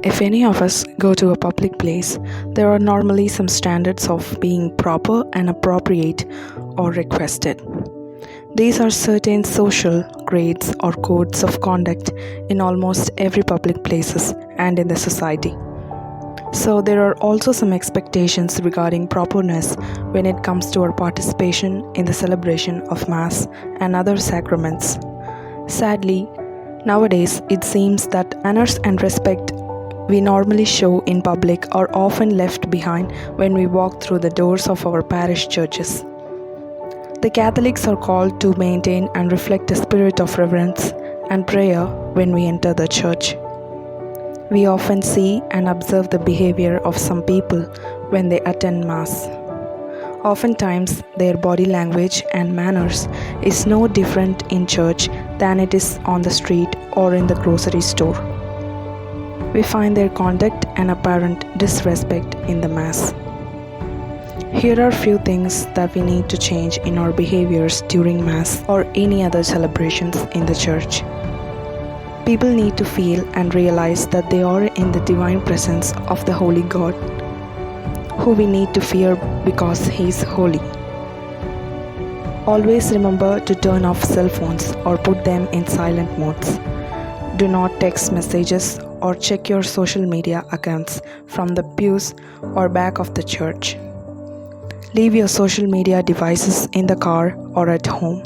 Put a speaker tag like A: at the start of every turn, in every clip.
A: If any of us go to a public place, there are normally some standards of being proper and appropriate or requested. These are certain social grades or codes of conduct in almost every public places and in the society. So there are also some expectations regarding properness when it comes to our participation in the celebration of Mass and other sacraments. Sadly, nowadays it seems that manners and respect we normally show in public are often left behind when we walk through the doors of our parish churches. The Catholics are called to maintain and reflect a spirit of reverence and prayer when we enter the church. We often see and observe the behavior of some people when they attend Mass. Oftentimes, their body language and manners is no different in church than it is on the street or in the grocery store. We find their conduct and apparent disrespect in the Mass. Here are few things that we need to change in our behaviors during Mass or any other celebrations in the church. People need to feel and realize that they are in the divine presence of the Holy God, who we need to fear because He is holy. Always remember to turn off cell phones or put them in silent modes. Do not text messages or check your social media accounts from the pews or back of the church. Leave your social media devices in the car or at home.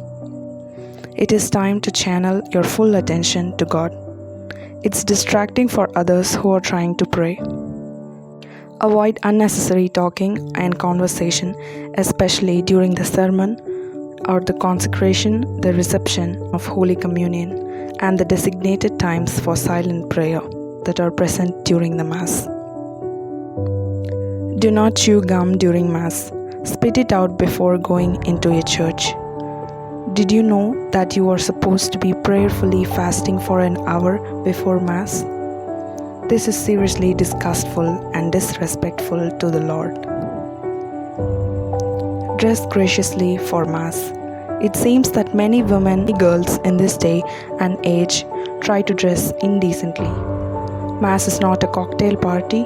A: It is time to channel your full attention to God. It's distracting for others who are trying to pray. Avoid unnecessary talking and conversation, especially during the sermon or the consecration, the reception of Holy Communion, and the designated times for silent prayer that are present during the Mass. Do not chew gum during Mass. Spit it out before going into a church. Did you know that you are supposed to be prayerfully fasting for an hour before Mass? This is seriously disgustful and disrespectful to the Lord. Dress graciously for Mass. It seems that many women and girls in this day and age try to dress indecently. Mass is not a cocktail party.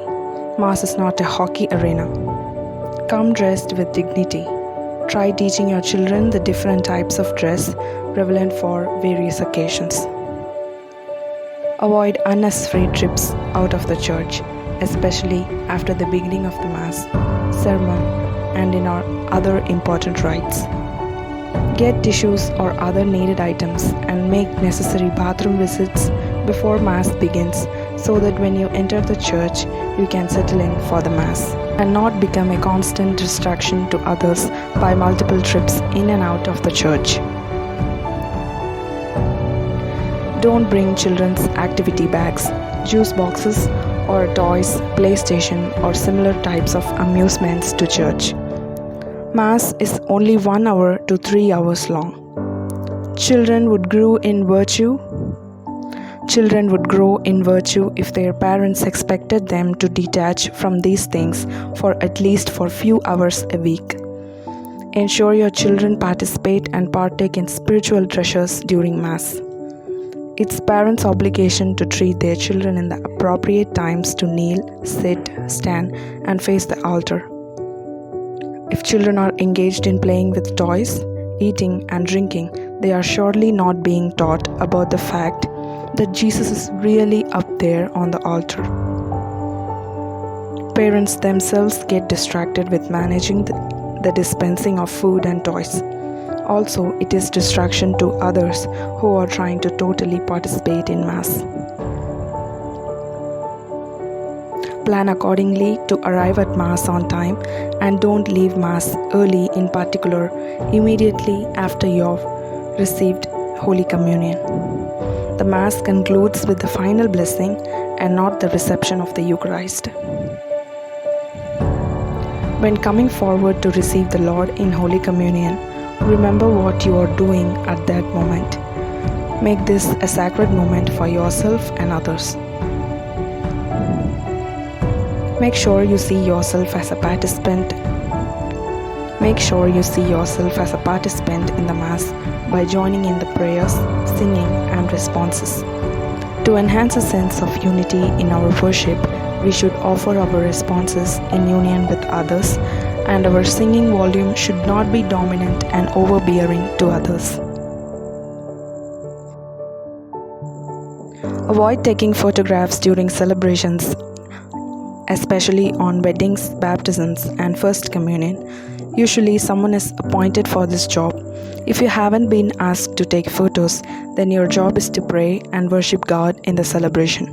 A: Mass is not a hockey arena. Come dressed with dignity. Try teaching your children the different types of dress prevalent for various occasions. Avoid unnecessary trips out of the church, especially after the beginning of the Mass, sermon, and in our other important rites. Get tissues or other needed items and make necessary bathroom visits before Mass begins so that when you enter the church, you can settle in for the Mass and not become a constant distraction to others by multiple trips in and out of the church. Don't bring children's activity bags, juice boxes, or toys, PlayStation, or similar types of amusements to church. Mass is only 1 hour to 3 hours long. Children would grow in virtue if their parents expected them to detach from these things for at least for few hours a week. Ensure your children participate and partake in spiritual treasures during Mass. It's parents' obligation to treat their children in the appropriate times to kneel, sit, stand, and face the altar. If children are engaged in playing with toys, eating and drinking, they are surely not being taught about the fact that Jesus is really up there on the altar. Parents themselves get distracted with managing the dispensing of food and toys. Also, it is distraction to others who are trying to totally participate in Mass. Plan accordingly to arrive at Mass on time and don't leave Mass early, in particular immediately after you've received Holy Communion. The Mass concludes with the final blessing and not the reception of the Eucharist. When coming forward to receive the Lord in Holy Communion, remember what you are doing at that moment. Make this a sacred moment for yourself and others. Make sure you see yourself as a participant. Make sure you see yourself as a participant in the Mass by joining in the prayers, singing, and responses. To enhance a sense of unity in our worship, we should offer our responses in union with others, and our singing volume should not be dominant and overbearing to others. Avoid taking photographs during celebrations, especially on weddings, baptisms, and First Communion. Usually, someone is appointed for this job. If you haven't been asked to take photos, then your job is to pray and worship God in the celebration.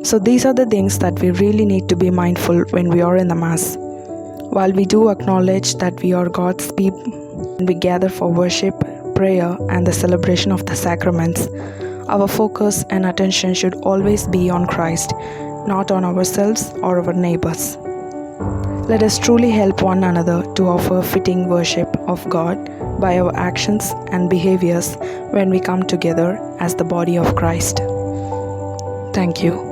A: So these are the things that we really need to be mindful when we are in the Mass. While we do acknowledge that we are God's people and we gather for worship, prayer, and the celebration of the sacraments, our focus and attention should always be on Christ, not on ourselves or our neighbors. Let us truly help one another to offer fitting worship of God by our actions and behaviors when we come together as the body of Christ. Thank you.